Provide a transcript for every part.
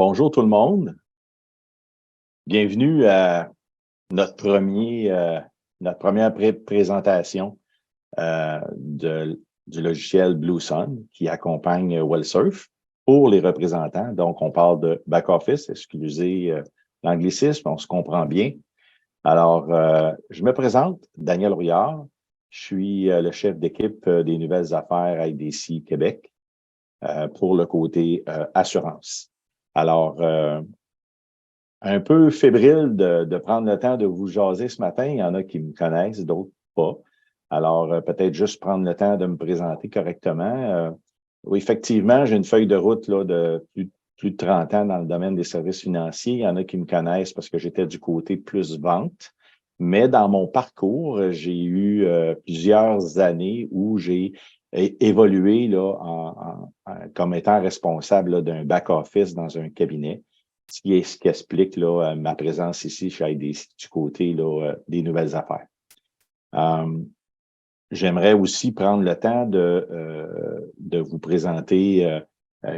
Bonjour tout le monde. Bienvenue à notre première présentation du logiciel BlueSun qui accompagne WellSurf pour les représentants. Donc, on parle de back-office, excusez l'anglicisme, on se comprend bien. Alors, je me présente, Daniel Rouillard. Je suis le chef d'équipe des nouvelles affaires IDC Québec pour le côté assurance. Alors, un peu fébrile de prendre le temps de vous jaser ce matin. Il y en a qui me connaissent, d'autres pas. Alors, peut-être juste prendre le temps de me présenter correctement. Oui, effectivement, j'ai une feuille de route là, de plus de 30 ans dans le domaine des services financiers. Il y en a qui me connaissent parce que j'étais du côté plus vente. Mais dans mon parcours, j'ai eu plusieurs années où j'ai évolué là, comme étant responsable d'un back-office dans un cabinet. Ce qui explique là, ma présence ici chez IDC du côté là, des nouvelles affaires. J'aimerais aussi prendre le temps de vous présenter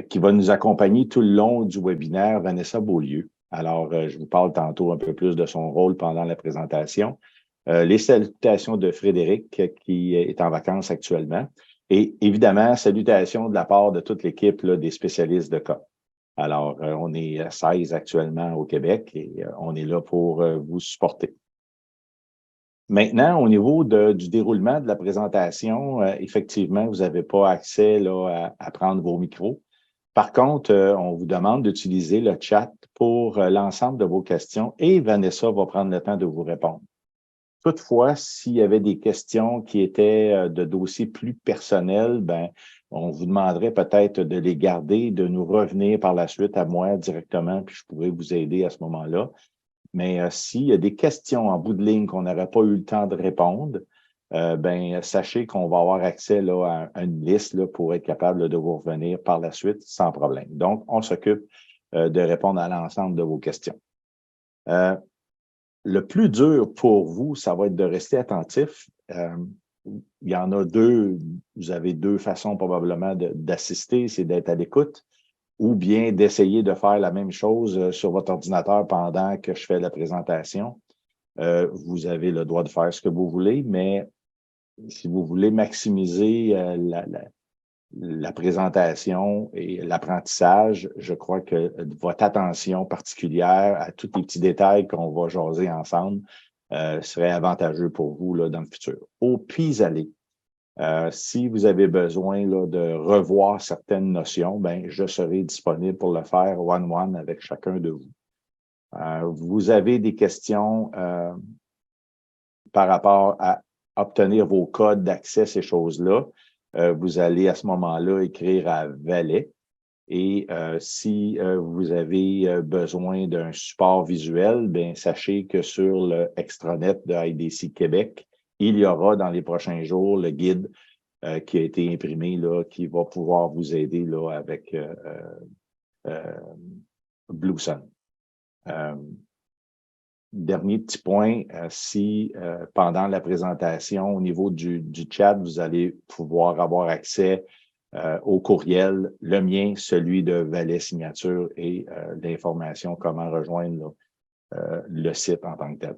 qui va nous accompagner tout le long du webinaire, Vanessa Beaulieu. Alors, je vous parle tantôt un peu plus de son rôle pendant la présentation. Les salutations de Frédéric, qui est en vacances actuellement. Et évidemment, salutations de la part de toute l'équipe des spécialistes de cas. Alors, on est 16 actuellement au Québec et on est là pour vous supporter. Maintenant, au niveau du déroulement de la présentation, effectivement, vous n'avez pas accès là, à prendre vos micros. Par contre, on vous demande d'utiliser le chat pour l'ensemble de vos questions et Vanessa va prendre le temps de vous répondre. Toutefois, s'il y avait des questions qui étaient de dossiers plus personnels, ben, on vous demanderait peut-être de les garder, de nous revenir par la suite à moi directement, puis je pourrais vous aider à ce moment-là. Mais s'il y a des questions en bout de ligne qu'on n'aurait pas eu le temps de répondre, ben, sachez qu'on va avoir accès là, à une liste là, pour être capable de vous revenir par la suite sans problème. Donc, on s'occupe de répondre à l'ensemble de vos questions. Le plus dur pour vous, ça va être de rester attentif. Il y en a deux, vous avez deux façons probablement d'assister, c'est d'être à l'écoute ou bien d'essayer de faire la même chose sur votre ordinateur pendant que je fais la présentation. Vous avez le droit de faire ce que vous voulez, mais si vous voulez maximiser la présentation et l'apprentissage, je crois que votre attention particulière à tous les petits détails qu'on va jaser ensemble serait avantageux pour vous là, dans le futur. Au pis-aller, si vous avez besoin là, de revoir certaines notions, ben, je serai disponible pour le faire one-one avec chacun de vous. Vous avez des questions par rapport à obtenir vos codes d'accès, ces choses-là. Vous allez à ce moment-là écrire à Valet. Et si vous avez besoin d'un support visuel, bien, sachez que sur le extranet de IDC Québec, il y aura dans les prochains jours le guide qui a été imprimé, là, qui va pouvoir vous aider là, avec BlueSun. Dernier petit point, si pendant la présentation, au niveau du chat, vous allez pouvoir avoir accès au courriel, le mien, celui de Valet Signature et l'information comment rejoindre là, le site en tant que tel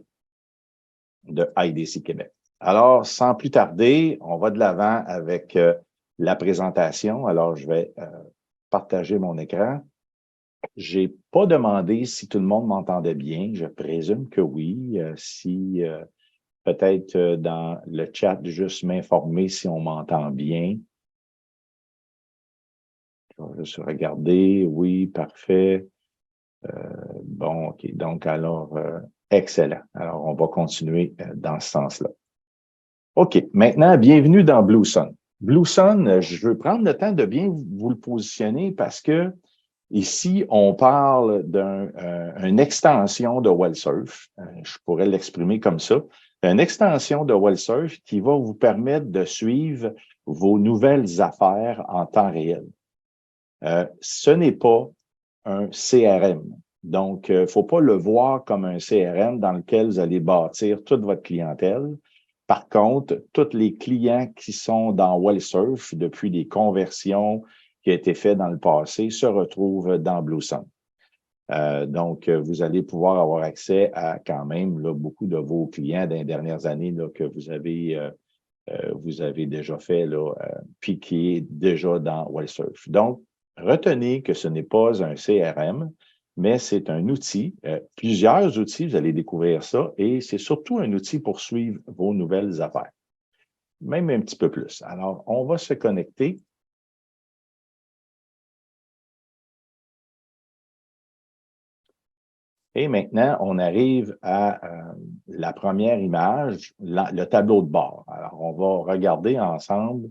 de IDC Québec. Alors, sans plus tarder, on va de l'avant avec la présentation. Alors, je vais partager mon écran. J'ai pas demandé si tout le monde m'entendait bien. Je présume que oui. Si peut-être dans le chat, juste m'informer si on m'entend bien. Je vais juste regarder. Oui, parfait. Bon, OK. Donc, alors, excellent. Alors, on va continuer dans ce sens-là. OK. Maintenant, bienvenue dans BlueSun. BlueSun, je veux prendre le temps de bien vous le positionner parce que ici, on parle d'une extension de WellSurf. Je pourrais l'exprimer comme ça. Une extension de WellSurf qui va vous permettre de suivre vos nouvelles affaires en temps réel. Ce n'est pas un CRM. Donc, il ne faut pas le voir comme un CRM dans lequel vous allez bâtir toute votre clientèle. Par contre, tous les clients qui sont dans WellSurf depuis les conversions qui ont été faites dans le passé se retrouvent dans BlueSun. Donc, vous allez pouvoir avoir accès à quand même là, beaucoup de vos clients des dernières années là, que vous avez déjà fait, là, puis qui est déjà dans WellSurf. Donc, retenez que ce n'est pas un CRM, mais c'est un outil, plusieurs outils, vous allez découvrir ça, et c'est surtout un outil pour suivre vos nouvelles affaires, même un petit peu plus. Alors, on va se connecter. Et maintenant, on arrive à la première image, le tableau de bord. Alors, on va regarder ensemble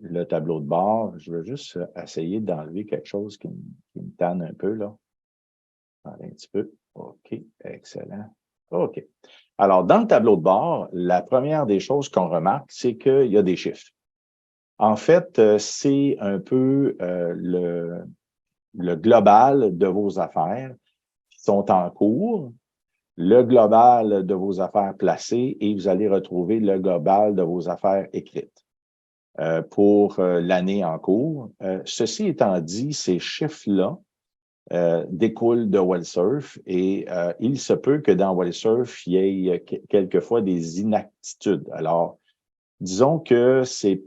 le tableau de bord. Je veux juste essayer d'enlever quelque chose qui me tanne un peu, là. Attendez un petit peu. OK, excellent. OK. Alors, dans le tableau de bord, la première des choses qu'on remarque, c'est qu'il y a des chiffres. En fait, c'est un peu le global de vos affaires qui sont en cours, le global de vos affaires placées et vous allez retrouver le global de vos affaires écrites pour l'année en cours. Ceci étant dit, ces chiffres-là découlent de WellSurf et il se peut que dans WellSurf, il y ait quelquefois des inaptitudes. Alors, disons que c'est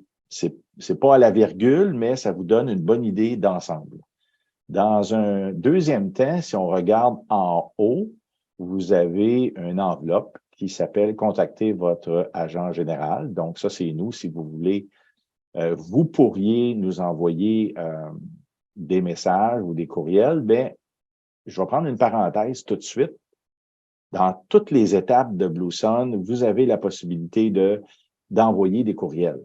pas à la virgule, mais ça vous donne une bonne idée d'ensemble. Dans un deuxième temps, si on regarde en haut, vous avez une enveloppe qui s'appelle « Contacter votre agent général ». Donc, ça, c'est nous. Si vous voulez, vous pourriez nous envoyer des messages ou des courriels. Bien, je vais prendre une parenthèse tout de suite. Dans toutes les étapes de BlueSun, vous avez la possibilité d'envoyer des courriels.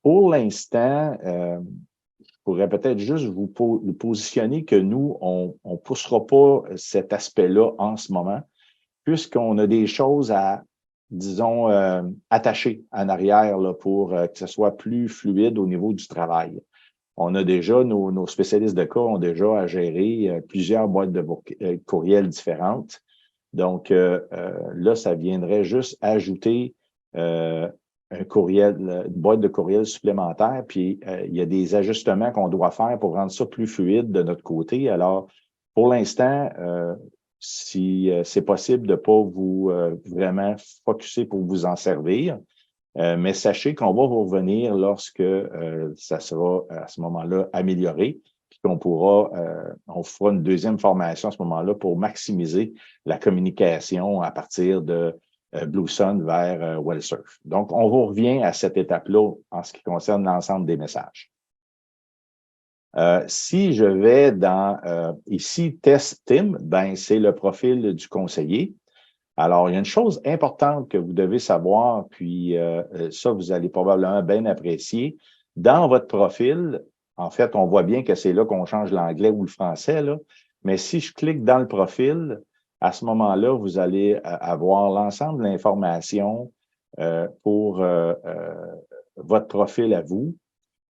Pour l'instant, je pourrais peut-être juste vous positionner que nous, on ne poussera pas cet aspect-là en ce moment, puisqu'on a des choses à, disons, attacher en arrière là, pour que ce soit plus fluide au niveau du travail. On a déjà, nos spécialistes de cas ont déjà à gérer plusieurs boîtes de courriels différentes. Donc, là, ça viendrait juste ajouter un courriel, une boîte de courriel supplémentaire, puis il y a des ajustements qu'on doit faire pour rendre ça plus fluide de notre côté. Alors, pour l'instant, si c'est possible de ne pas vous vraiment focusser pour vous en servir, mais sachez qu'on va vous revenir lorsque ça sera à ce moment-là amélioré, puis qu'on pourra, on fera une deuxième formation à ce moment-là pour maximiser la communication à partir de BlueSun vers WellSurf. Donc, on vous revient à cette étape-là en ce qui concerne l'ensemble des messages. Si je vais dans ici, Test Team, ben, c'est le profil du conseiller. Alors, il y a une chose importante que vous devez savoir, puis ça, vous allez probablement bien apprécier. Dans votre profil, en fait, on voit bien que c'est là qu'on change l'anglais ou le français, là. Mais si je clique dans le profil, à ce moment-là, vous allez avoir l'ensemble de l'information pour votre profil à vous.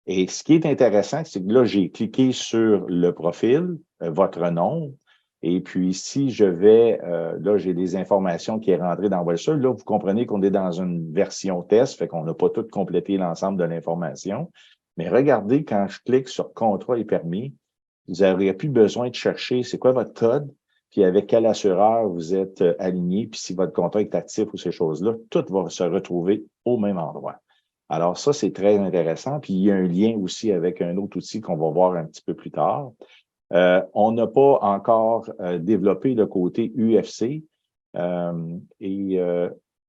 Et ce qui est intéressant, c'est que là, j'ai cliqué sur le profil, votre nom, et puis si je vais, là, j'ai des informations qui est rentrées dans WellSurf. Là, vous comprenez qu'on est dans une version test, fait qu'on n'a pas tout complété l'ensemble de l'information. Mais regardez, quand je clique sur contrat et permis, vous n'aurez plus besoin de chercher c'est quoi votre code, puis avec quel assureur vous êtes aligné, puis si votre contrat est actif ou ces choses-là, tout va se retrouver au même endroit. Alors ça, c'est très intéressant. Puis il y a un lien aussi avec un autre outil qu'on va voir un petit peu plus tard. On n'a pas encore développé le côté UFC et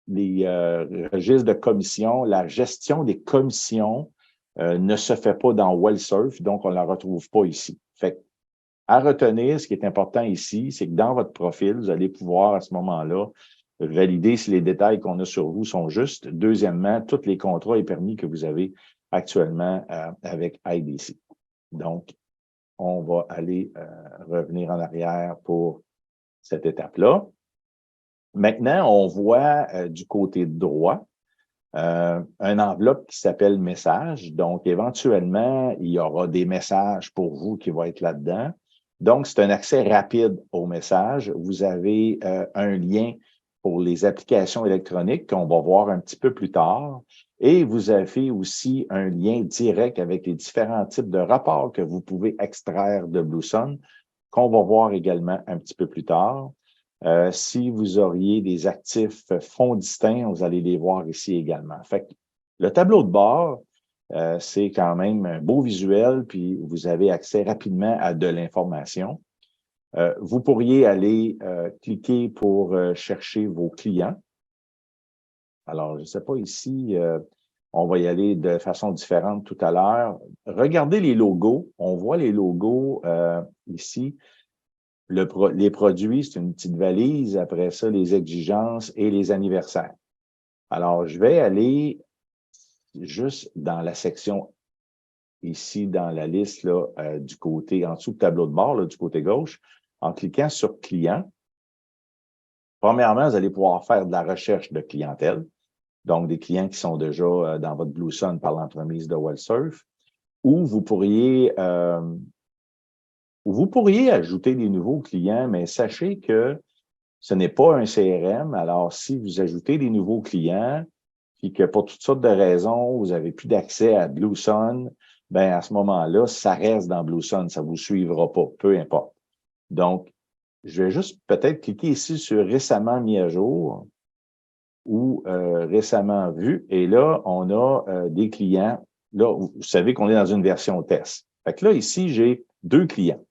les registres de commission. La gestion des commissions ne se fait pas dans WellSurf, donc on ne la retrouve pas ici. Fait à retenir, ce qui est important ici, c'est que dans votre profil, vous allez pouvoir à ce moment-là valider si les détails qu'on a sur vous sont justes. Deuxièmement, tous les contrats et permis que vous avez actuellement avec IDC. Donc, on va aller revenir en arrière pour cette étape-là. Maintenant, on voit du côté droit un enveloppe qui s'appelle « Messages ». Donc, éventuellement, il y aura des messages pour vous qui vont être là-dedans. Donc, c'est un accès rapide aux messages. Vous avez un lien pour les applications électroniques qu'on va voir un petit peu plus tard. Et vous avez aussi un lien direct avec les différents types de rapports que vous pouvez extraire de BlueSun, qu'on va voir également un petit peu plus tard. Si vous auriez des actifs fonds distincts, vous allez les voir ici également. Fait que le tableau de bord, c'est quand même un beau visuel, puis vous avez accès rapidement à de l'information. Vous pourriez aller cliquer pour chercher vos clients. Alors, je ne sais pas ici, on va y aller de façon différente tout à l'heure. Regardez les logos. On voit les logos ici. Les produits, c'est une petite valise. Après ça, les exigences et les anniversaires. Alors, je vais aller juste dans la section ici, dans la liste là, du côté, en dessous du tableau de bord, là, du côté gauche, en cliquant sur « Clients ». Premièrement, vous allez pouvoir faire de la recherche de clientèle, donc des clients qui sont déjà dans votre BlueSun par l'entremise de WellSurf, ou vous pourriez ajouter des nouveaux clients, mais sachez que ce n'est pas un CRM. Alors, si vous ajoutez des nouveaux clients, puis que pour toutes sortes de raisons, vous n'avez plus d'accès à BlueSun, ben à ce moment-là, ça reste dans BlueSun, ça ne vous suivra pas, peu importe. Donc, je vais juste peut-être cliquer ici sur « Récemment mis à jour » ou récemment vu. Et là, on a des clients. Là, vous savez qu'on est dans une version test. Fait que là, ici, j'ai 2 clients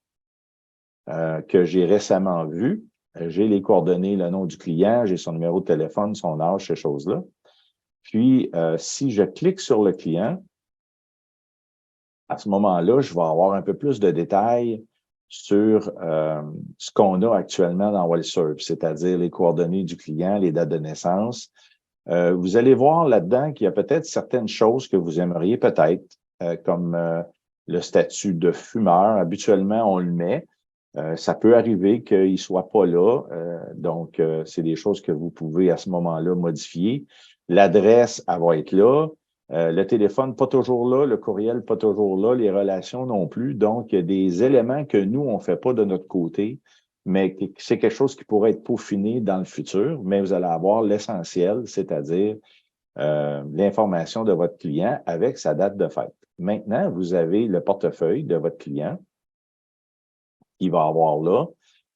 que j'ai récemment vus. J'ai les coordonnées, le nom du client, j'ai son numéro de téléphone, son âge, ces choses-là. Puis, si je clique sur le client, à ce moment-là, je vais avoir un peu plus de détails sur ce qu'on a actuellement dans WellSurf, c'est-à-dire les coordonnées du client, les dates de naissance. Vous allez voir là-dedans qu'il y a peut-être certaines choses que vous aimeriez peut-être, comme le statut de fumeur. Habituellement, on le met. Ça peut arriver qu'il ne soit pas là. Donc, c'est des choses que vous pouvez à ce moment-là modifier. L'adresse, elle va être là. Le téléphone, pas toujours là. Le courriel, pas toujours là. Les relations non plus. Donc, il y a des éléments que nous, on ne fait pas de notre côté, mais c'est quelque chose qui pourrait être peaufiné dans le futur. Mais vous allez avoir l'essentiel, c'est-à-dire l'information de votre client avec sa date de fête. Maintenant, vous avez le portefeuille de votre client qu'il va avoir là.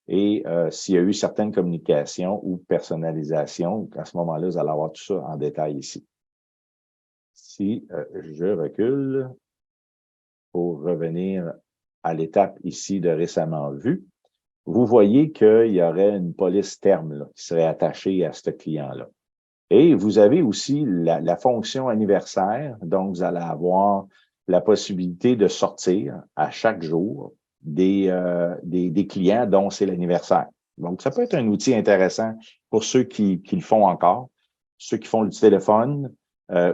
Et s'il y a eu certaines communications ou personnalisation, à ce moment-là, vous allez avoir tout ça en détail ici. Si je recule pour revenir à l'étape ici de récemment vu, vous voyez qu'il y aurait une police terme là, qui serait attachée à ce client-là. Et vous avez aussi la fonction anniversaire, donc vous allez avoir la possibilité de sortir à chaque jour des clients dont c'est l'anniversaire. Donc, ça peut être un outil intéressant pour ceux qui le font encore, ceux qui font du téléphone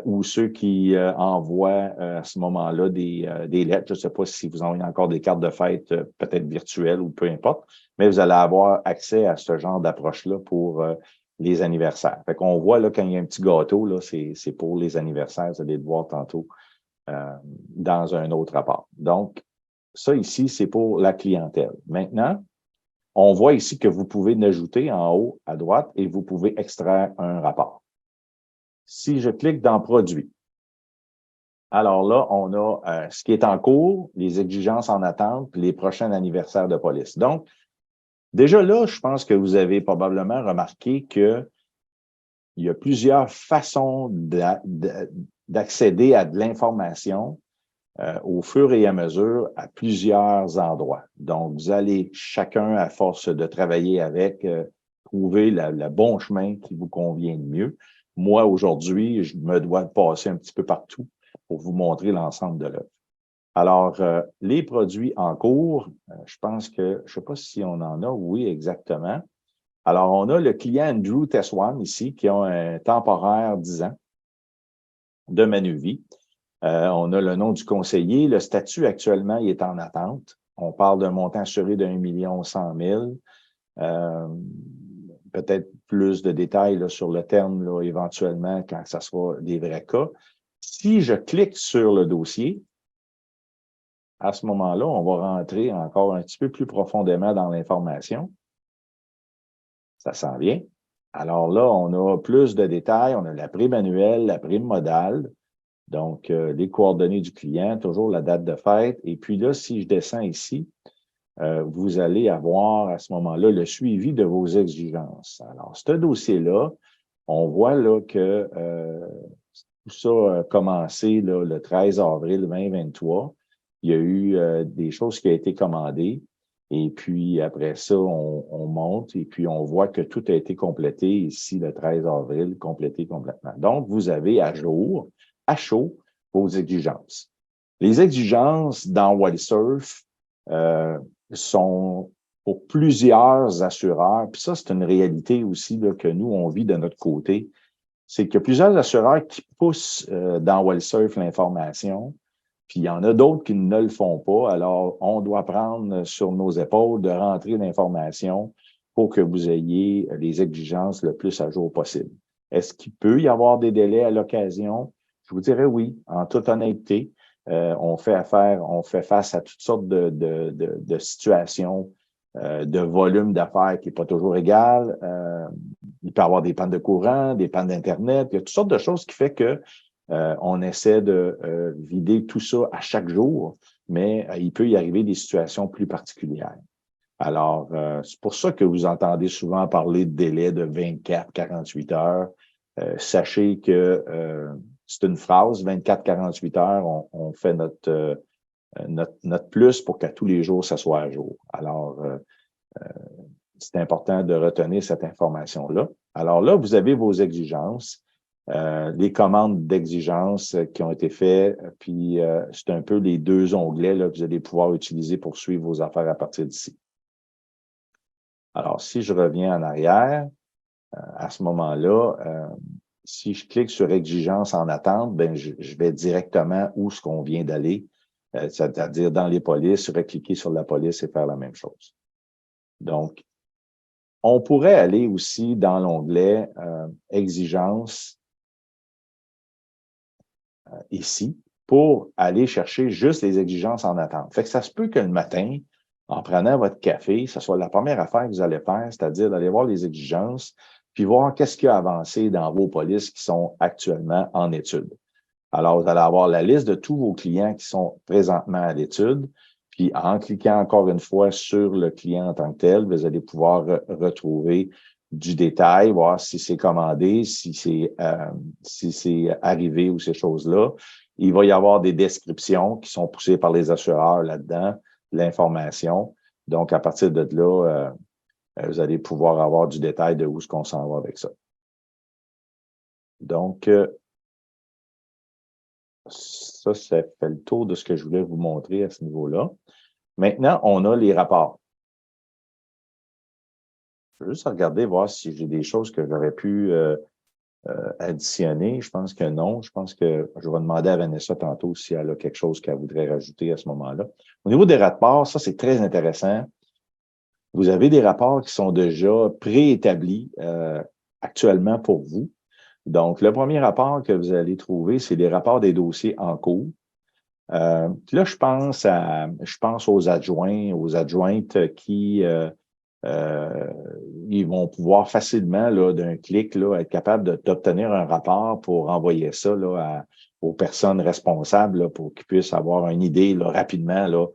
ou ceux qui envoient à ce moment-là des lettres. Je ne sais pas si vous envoyez encore des cartes de fête, peut-être virtuelles ou peu importe, mais vous allez avoir accès à ce genre d'approche-là pour les anniversaires. Fait qu'on voit là, quand il y a un petit gâteau, là, c'est pour les anniversaires. Vous allez le voir tantôt dans un autre rapport. Donc, ça ici, c'est pour la clientèle. Maintenant, on voit ici que vous pouvez l'ajouter en haut à droite et vous pouvez extraire un rapport. Si je clique dans « Produits », alors là, on a ce qui est en cours, les exigences en attente, les prochains anniversaires de police. Donc, déjà là, je pense que vous avez probablement remarqué qu'il y a plusieurs façons d'accéder à de l'information au fur et à mesure à plusieurs endroits. Donc, vous allez chacun, à force de travailler avec, trouver le bon chemin qui vous convient le mieux. Moi, aujourd'hui, je me dois de passer un petit peu partout pour vous montrer l'ensemble de l'œuvre. Alors, les produits en cours, je pense que, je ne sais pas si on en a, oui, exactement. Alors, on a le client Andrew Teswan ici, qui a un temporaire 10 ans de Manuvie. On a le nom du conseiller. Le statut, actuellement, il est en attente. On parle d'un montant assuré d'1 100 000. Peut-être plus de détails là, sur le terme, là, éventuellement, quand ça sera des vrais cas. Si je clique sur le dossier, à ce moment-là, on va rentrer encore un petit peu plus profondément dans l'information. Ça s'en vient. Alors là, on a plus de détails. On a la prime annuelle, la prime modale. Donc, les coordonnées du client, toujours la date de fête. Et puis là, si je descends ici, vous allez avoir à ce moment-là le suivi de vos exigences. Alors, ce dossier-là, on voit là que tout ça a commencé là, le 13 avril 2023. Il y a eu des choses qui ont été commandées. Et puis, après ça, on monte et puis on voit que tout a été complété ici le 13 avril, complété complètement. Donc, vous avez à jour, à chaud, vos exigences. Les exigences dans WildSurf sont pour plusieurs assureurs. Puis ça, c'est une réalité aussi là, que nous, on vit de notre côté. C'est qu'il y a plusieurs assureurs qui poussent dans WellSurf l'information, puis il y en a d'autres qui ne le font pas. Alors, on doit prendre sur nos épaules de rentrer l'information pour que vous ayez les exigences le plus à jour possible. Est-ce qu'il peut y avoir des délais à l'occasion? Je vous dirais oui, en toute honnêteté. On fait face à toutes sortes de situations, de volume d'affaires qui n'est pas toujours égal. Il peut y avoir des pannes de courant, des pannes d'Internet. Il y a toutes sortes de choses qui font que on essaie de vider tout ça à chaque jour, mais il peut y arriver des situations plus particulières. Alors, c'est pour ça que vous entendez souvent parler de délais de 24-48 heures. Sachez que c'est une phrase, 24-48 heures, on fait notre plus pour qu'à tous les jours, ça soit à jour. Alors, c'est important de retenir cette information-là. Alors là, vous avez vos exigences, les commandes d'exigence qui ont été faites, puis c'est un peu les deux onglets là, que vous allez pouvoir utiliser pour suivre vos affaires à partir d'ici. Alors, si je reviens en arrière, à ce moment-là, si je clique sur exigence en attente, ben je vais directement où ce qu'on vient d'aller, c'est-à-dire dans les polices, recliquer sur la police et faire la même chose. Donc, on pourrait aller aussi dans l'onglet exigence ici pour aller chercher juste les exigences en attente. Fait que ça se peut que le matin, en prenant votre café, ce soit la première affaire que vous allez faire, c'est-à-dire d'aller voir les exigences, puis voir qu'est-ce qui a avancé dans vos polices qui sont actuellement en étude. Alors, vous allez avoir la liste de tous vos clients qui sont présentement à l'étude. Puis, en cliquant encore une fois sur le client en tant que tel, vous allez pouvoir retrouver du détail, voir si c'est commandé, si c'est arrivé ou ces choses-là. Il va y avoir des descriptions qui sont poussées par les assureurs là-dedans, l'information. Donc, à partir de là, vous allez pouvoir avoir du détail de où est-ce qu'on s'en va avec ça. Donc, ça fait le tour de ce que je voulais vous montrer à ce niveau-là. Maintenant, on a les rapports. Je vais juste regarder, voir si j'ai des choses que j'aurais pu additionner. Je pense que non. Je pense que je vais demander à Vanessa tantôt si elle a quelque chose qu'elle voudrait rajouter à ce moment-là. Au niveau des rapports, ça, c'est très intéressant. Vous avez des rapports qui sont déjà préétablis actuellement pour vous. Donc, le premier rapport que vous allez trouver, c'est les rapports des dossiers en cours. Là, je pense aux adjoints, aux adjointes qui ils vont pouvoir facilement, là, d'un clic, là, être capable d'obtenir un rapport pour envoyer ça là, aux personnes responsables là, pour qu'ils puissent avoir une idée là, rapidement là,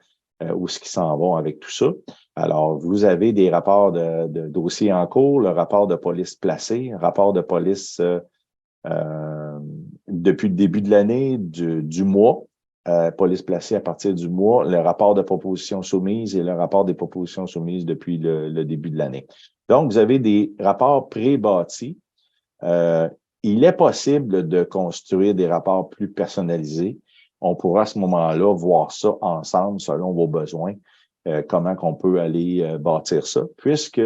où ce qu'ils s'en vont avec tout ça. Alors, vous avez des rapports de dossiers en cours, le rapport de police placé, rapport de police depuis le début de l'année, du mois, police placée à partir du mois, le rapport de propositions soumises et le rapport des propositions soumises depuis le début de l'année. Donc, vous avez des rapports pré-bâtis. Il est possible de construire des rapports plus personnalisés. On pourra à ce moment-là voir ça ensemble selon vos besoins, comment qu'on peut aller bâtir ça, puisque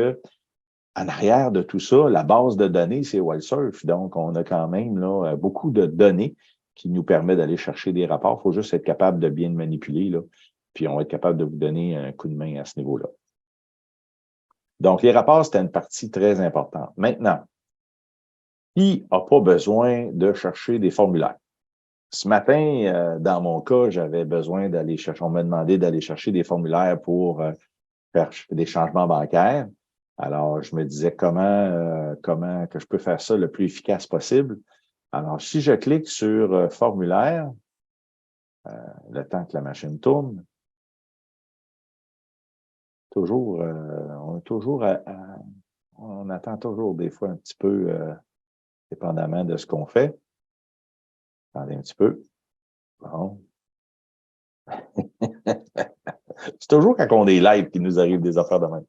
en arrière de tout ça, la base de données, c'est WildSurf. Donc, on a quand même là, beaucoup de données qui nous permettent d'aller chercher des rapports. Il faut juste être capable de bien le manipuler, là, puis on va être capable de vous donner un coup de main à ce niveau-là. Donc, les rapports, c'était une partie très importante. Maintenant, qui n'a pas besoin de chercher des formulaires? Ce matin, dans mon cas, j'avais besoin d'aller chercher, on m'a demandé d'aller chercher des formulaires pour faire des changements bancaires. Alors, je me disais comment que je peux faire ça le plus efficace possible. Alors, si je clique sur formulaire, le temps que la machine tourne, toujours, on attend toujours des fois un petit peu, dépendamment de ce qu'on fait. Attendez un petit peu. Bon. C'est toujours quand on est live qu'il nous arrive des affaires de même.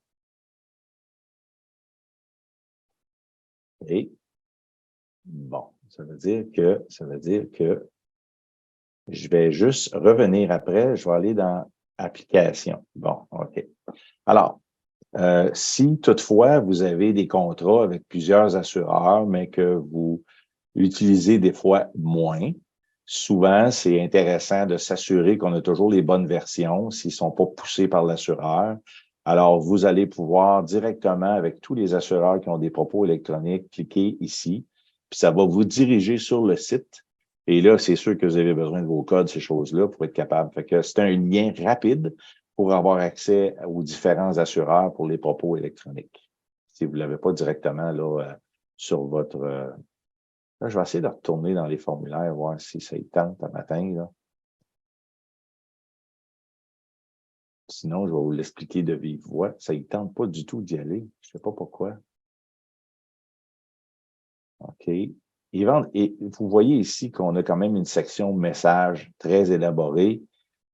Et bon, ça veut dire que je vais juste revenir après. Je vais aller dans Application. Bon, OK. Alors, si toutefois vous avez des contrats avec plusieurs assureurs, mais que vous utilisez des fois moins, souvent, c'est intéressant de s'assurer qu'on a toujours les bonnes versions s'ils ne sont pas poussés par l'assureur. Alors, vous allez pouvoir directement, avec tous les assureurs qui ont des propos électroniques, cliquer ici, puis ça va vous diriger sur le site. Et là, c'est sûr que vous avez besoin de vos codes, ces choses-là, pour être capable. Fait que c'est un lien rapide pour avoir accès aux différents assureurs pour les propos électroniques. Si vous ne l'avez pas directement là, sur votre... là, je vais essayer de retourner dans les formulaires, voir si ça y tente un matin. Là. Sinon, je vais vous l'expliquer de vive voix. Ça y tente pas du tout d'y aller. Je ne sais pas pourquoi. OK. Et vous voyez ici qu'on a quand même une section message très élaborée.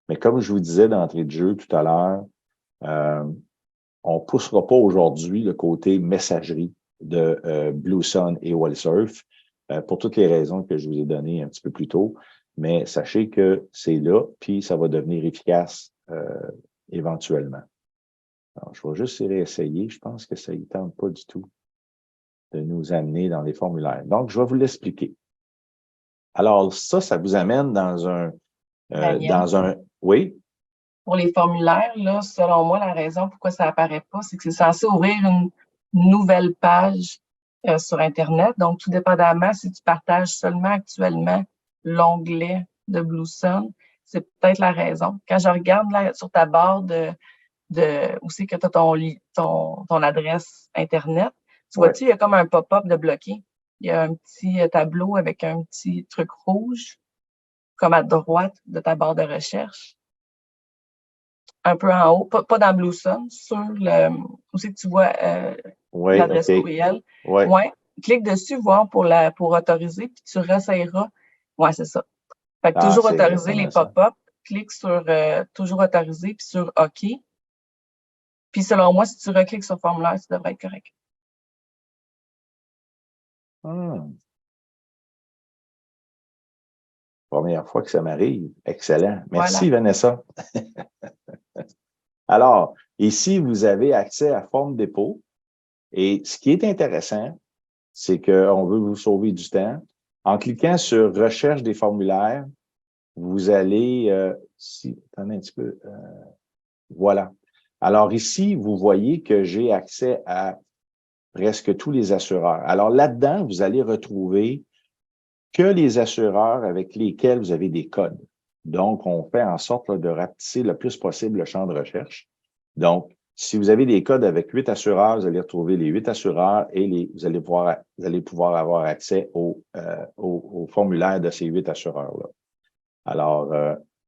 Mais comme je vous disais d'entrée de jeu tout à l'heure, on ne poussera pas aujourd'hui le côté messagerie de Blue Sun et WellSurf pour toutes les raisons que je vous ai données un petit peu plus tôt. Mais sachez que c'est là, puis ça va devenir efficace éventuellement. Alors, je vais juste réessayer. Je pense que ça ne tente pas du tout de nous amener dans les formulaires. Donc, je vais vous l'expliquer. Alors, ça vous amène dans un... Oui? Pour les formulaires, là, selon moi, la raison pourquoi ça apparaît pas, c'est que c'est censé ouvrir une nouvelle page sur Internet. Donc, tout dépendamment, si tu partages seulement actuellement l'onglet de Blue Sun, c'est peut-être la raison. Quand je regarde là, sur ta barre où c'est que tu as ton adresse Internet, tu vois-tu, il y a comme un pop-up de bloqué. Il y a un petit tableau avec un petit truc rouge, comme à droite de ta barre de recherche. Un peu en haut, pas dans Blue Sun, sur où c'est que tu vois l'adresse courriel. Ouais. Clique dessus, voir pour autoriser, puis tu réessayeras. Ouais, c'est ça. Fait que toujours autoriser les pop-up, clique sur toujours autoriser, puis sur OK. Puis selon moi, si tu recliques sur formulaire, ça devrait être correct. Première fois que ça m'arrive. Excellent. Merci, voilà. Vanessa. Alors, ici, vous avez accès à forme dépôt. Et ce qui est intéressant, c'est qu'on veut vous sauver du temps. En cliquant sur « Recherche des formulaires », vous allez... attendez un petit peu. Voilà. Alors ici, vous voyez que j'ai accès à presque tous les assureurs. Alors là-dedans, vous allez retrouver que les assureurs avec lesquels vous avez des codes. Donc, on fait en sorte là, de rapetisser le plus possible le champ de recherche. Donc, si vous avez des codes avec 8 assureurs, vous allez retrouver les 8 assureurs et vous allez pouvoir avoir accès au formulaire de ces 8 assureurs-là. Alors,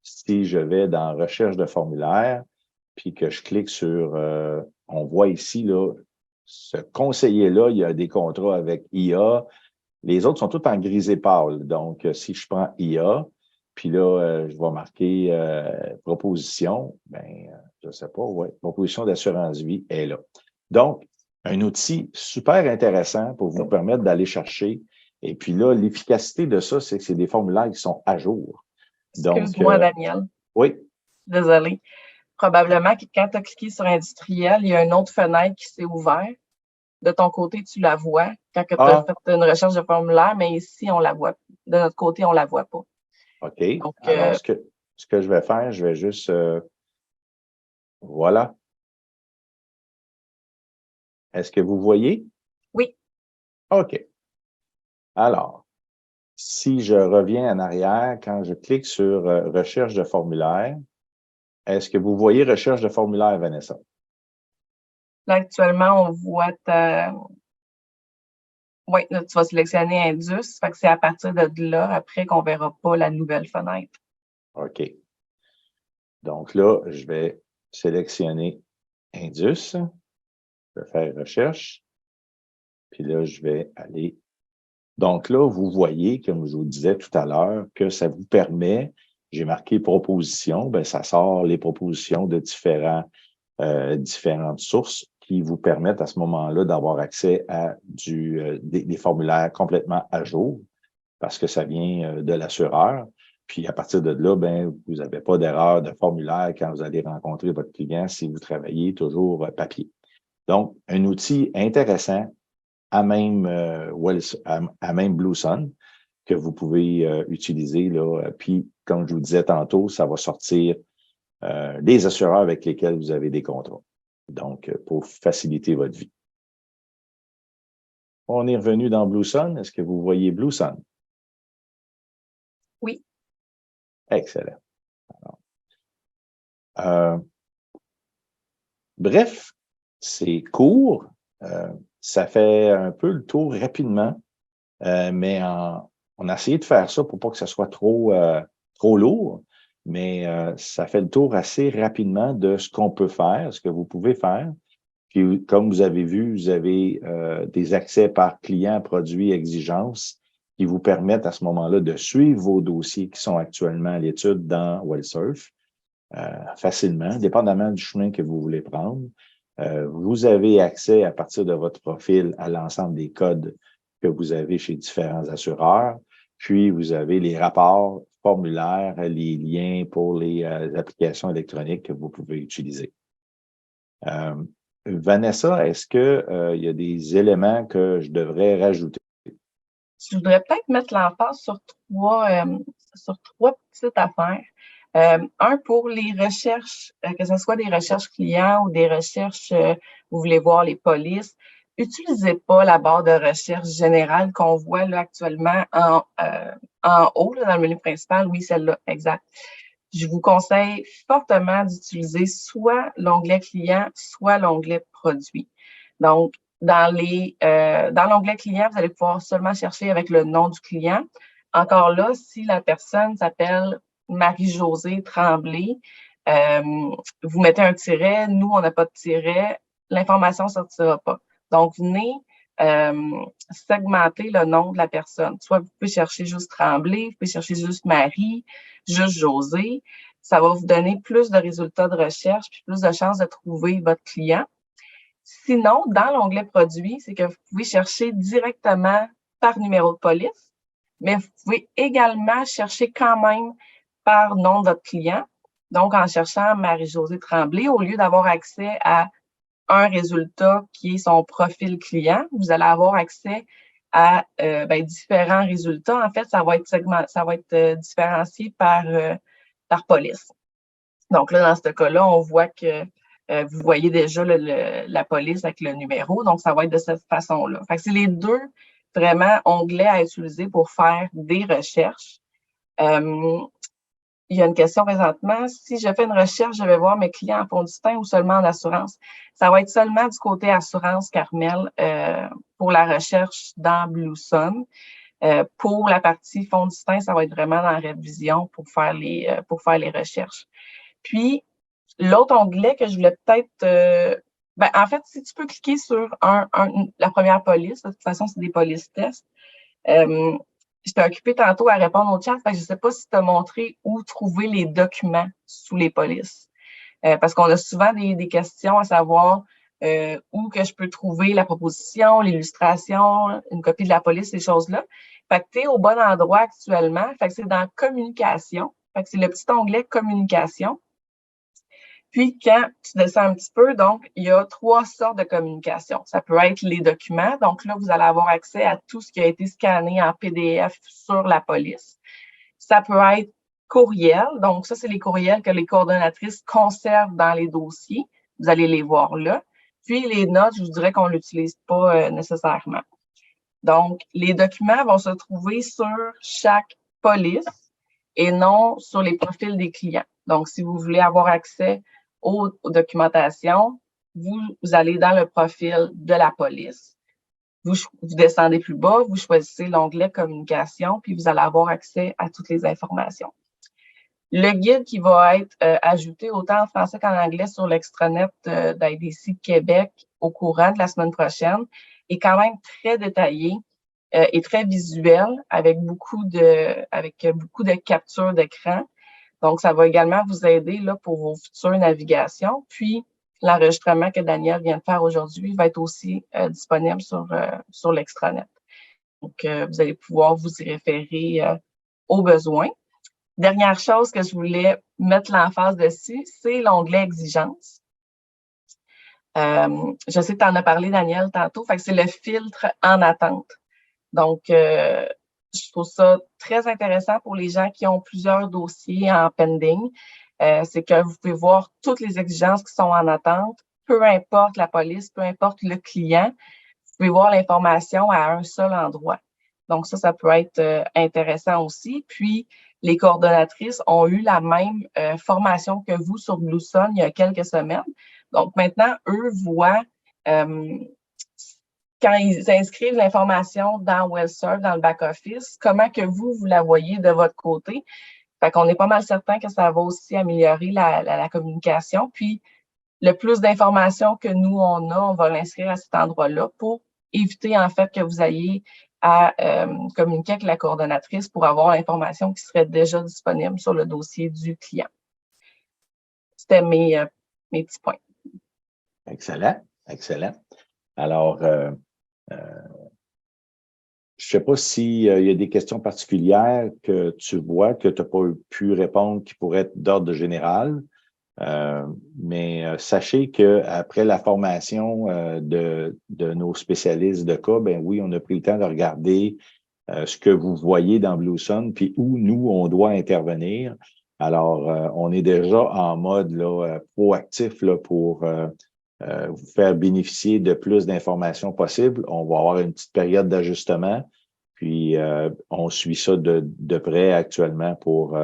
si je vais dans « Recherche de formulaire », puis que je clique sur, on voit ici, là, ce conseiller-là, il y a des contrats avec IA. Les autres sont tous en grisé pâle. Donc, si je prends IA, puis là, je vais marquer proposition, ben, je ne sais pas, ouais, proposition d'assurance vie est là. Donc, un outil super intéressant pour vous permettre d'aller chercher. Et puis là, l'efficacité de ça, c'est que c'est des formulaires qui sont à jour. Excuse-moi, Daniel. Oui. Désolée. Probablement que quand tu as cliqué sur industriel, il y a une autre fenêtre qui s'est ouverte. De ton côté, tu la vois quand tu as fait une recherche de formulaire, mais ici, on la voit. De notre côté, on la voit pas. OK. Donc, alors, ce que je vais faire, je vais juste... voilà. Est-ce que vous voyez? Oui. OK. Alors, si je reviens en arrière, quand je clique sur Recherche de formulaire, est-ce que vous voyez Recherche de formulaire, Vanessa? Là, actuellement, on voit oui, là, tu vas sélectionner Indus. Fait que c'est à partir de là, après, qu'on ne verra pas la nouvelle fenêtre. OK. Donc là, je vais sélectionner Indus. Je vais faire recherche. Puis là, je vais aller. Donc là, vous voyez, comme je vous disais tout à l'heure, que ça vous permet, j'ai marqué propositions, bien, ça sort les propositions de différentes sources qui vous permettent à ce moment-là d'avoir accès à des formulaires complètement à jour parce que ça vient de l'assureur. Puis à partir de là, ben, vous n'avez pas d'erreur de formulaire quand vous allez rencontrer votre client si vous travaillez toujours papier. Donc, un outil intéressant à même, à même BlueSun que vous pouvez utiliser. Là. Puis, comme je vous disais tantôt, ça va sortir les assureurs avec lesquels vous avez des contrats. Donc, pour faciliter votre vie. On est revenu dans BlueSun. Est-ce que vous voyez BlueSun? Oui. Excellent. Alors, bref, c'est court. Ça fait un peu le tour rapidement, mais on a essayé de faire ça pour pas que ça soit trop lourd, mais ça fait le tour assez rapidement de ce qu'on peut faire, ce que vous pouvez faire. Puis, comme vous avez vu, vous avez des accès par client, produit, exigence qui vous permettent à ce moment-là de suivre vos dossiers qui sont actuellement à l'étude dans WellSurf facilement, dépendamment du chemin que vous voulez prendre. Vous avez accès à partir de votre profil à l'ensemble des codes que vous avez chez différents assureurs. Puis, vous avez les rapports, formulaires, les liens pour les applications électroniques que vous pouvez utiliser. Vanessa, est-ce qu'il y a des éléments que je devrais rajouter? Je voudrais peut-être mettre l'emphase sur trois petites affaires. Un, pour les recherches, que ce soit des recherches clients ou des recherches, vous voulez voir les polices, utilisez pas la barre de recherche générale qu'on voit là actuellement en haut, là, dans le menu principal. Oui, celle-là, exact. Je vous conseille fortement d'utiliser soit l'onglet client, soit l'onglet produit. Donc, dans l'onglet client, vous allez pouvoir seulement chercher avec le nom du client. Encore là, si la personne s'appelle Marie-Josée Tremblay, vous mettez un tiret, nous, on n'a pas de tiret, l'information ne sortira pas. Donc, venez segmenter le nom de la personne. Soit vous pouvez chercher juste Tremblay, vous pouvez chercher juste Marie, juste Josée. Ça va vous donner plus de résultats de recherche puis plus de chances de trouver votre client. Sinon, dans l'onglet produit, c'est que vous pouvez chercher directement par numéro de police, mais vous pouvez également chercher quand même par nom de votre client. Donc, en cherchant Marie-Josée Tremblay, au lieu d'avoir accès à un résultat qui est son profil client, vous allez avoir accès à différents résultats. En fait, ça va être différencié par police. Donc là, dans ce cas-là, on voit que vous voyez déjà la police avec le numéro, donc ça va être de cette façon-là. Fait que c'est les deux vraiment onglets à utiliser pour faire des recherches. Il y a une question présentement. Si je fais une recherche, je vais voir mes clients en fonds de teint ou seulement en assurance. Ça va être seulement du côté assurance, Carmel, pour la recherche dans BlueSun. Pour la partie fonds de teint, ça va être vraiment dans Révision pour faire les recherches. Puis, l'autre onglet que je voulais peut-être... en fait, si tu peux cliquer sur la première police, de toute façon, c'est des polices tests. Je t'ai occupé tantôt à répondre au chat, je ne sais pas si tu as montré où trouver les documents sous les polices. Parce qu'on a souvent des questions à savoir où que je peux trouver la proposition, l'illustration, une copie de la police, ces choses-là. Fait que tu es au bon endroit actuellement. Fait que c'est dans Communication. Fait que c'est le petit onglet Communication. Puis, quand tu descends un petit peu, donc, il y a 3 sortes de communication. Ça peut être les documents. Donc, là, vous allez avoir accès à tout ce qui a été scanné en PDF sur la police. Ça peut être courriel. Donc, ça, c'est les courriels que les coordonnatrices conservent dans les dossiers. Vous allez les voir là. Puis, les notes, je vous dirais qu'on ne l'utilise pas nécessairement. Donc, les documents vont se trouver sur chaque police et non sur les profils des clients. Donc, si vous voulez avoir accès aux documentations, vous allez dans le profil de la police. Vous descendez plus bas, vous choisissez l'onglet Communication, puis vous allez avoir accès à toutes les informations. Le guide qui va être ajouté autant en français qu'en anglais sur l'extranet d'IDC Québec au courant de la semaine prochaine est quand même très détaillé et très visuel avec beaucoup de captures d'écran. Donc, ça va également vous aider là, pour vos futures navigations. Puis, l'enregistrement que Daniel vient de faire aujourd'hui va être aussi disponible sur l'extranet. Donc, vous allez pouvoir vous y référer au besoin. Dernière chose que je voulais mettre l'emphase dessus, c'est l'onglet Exigences. Je sais que tu en as parlé, Daniel, tantôt. Fait que c'est le filtre en attente. Donc, je trouve ça très intéressant pour les gens qui ont plusieurs dossiers en pending. C'est que vous pouvez voir toutes les exigences qui sont en attente, peu importe la police, peu importe le client. Vous pouvez voir l'information à un seul endroit. Donc, ça peut être intéressant aussi. Puis, les coordonnatrices ont eu la même formation que vous sur BlueSun il y a quelques semaines. Donc, maintenant, eux voient quand ils inscrivent l'information dans WellServe, dans le back-office, comment que vous la voyez de votre côté. Fait qu'on est pas mal certain que ça va aussi améliorer la communication. Puis, le plus d'informations que nous, on va l'inscrire à cet endroit-là pour éviter, en fait, que vous ayez à communiquer avec la coordonnatrice pour avoir l'information qui serait déjà disponible sur le dossier du client. C'était mes petits points. Excellent, excellent. Alors, je ne sais pas s'il y a des questions particulières que tu vois, que tu n'as pas pu répondre, qui pourraient être d'ordre général. Mais sachez qu'après la formation de nos spécialistes de cas, ben oui, on a pris le temps de regarder ce que vous voyez dans BlueSun, puis où nous, on doit intervenir. Alors, on est déjà en mode là, proactif là, pour vous faire bénéficier de plus d'informations possibles. On va avoir une petite période d'ajustement. Puis, on suit ça de près actuellement pour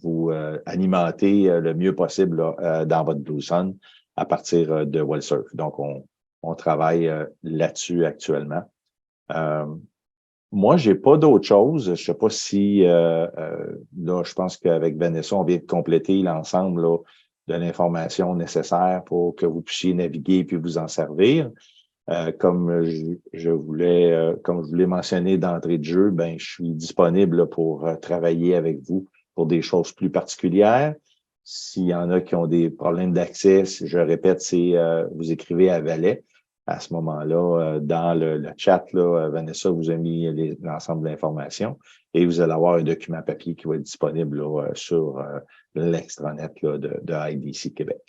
vous alimenter le mieux possible là, dans votre BlueSun à partir de WellServe. Donc, on travaille là-dessus actuellement. Moi, j'ai pas d'autre chose. Je sais pas si, là, je pense qu'avec Vanessa, on vient de compléter l'ensemble là, de l'information nécessaire pour que vous puissiez naviguer puis vous en servir. Comme je voulais mentionner d'entrée de jeu, ben je suis disponible là, pour travailler avec vous pour des choses plus particulières. S'il y en a qui ont des problèmes d'accès, je répète, c'est vous écrivez à Valet. À ce moment-là, dans le chat, là, Vanessa vous a mis l'ensemble de l'information et vous allez avoir un document papier qui va être disponible là, sur l'extranet là, de IDC Québec.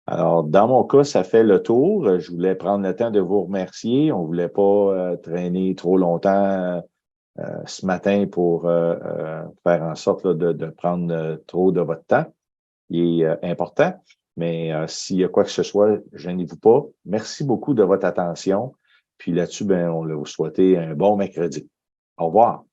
Alors, dans mon cas, ça fait le tour. Je voulais prendre le temps de vous remercier. On ne voulait pas traîner trop longtemps ce matin pour faire en sorte là, de prendre trop de votre temps. Il est important. Mais s'il y a quoi que ce soit, gênez-vous pas. Merci beaucoup de votre attention. Puis là-dessus, ben, on va vous souhaiter un bon mercredi. Au revoir.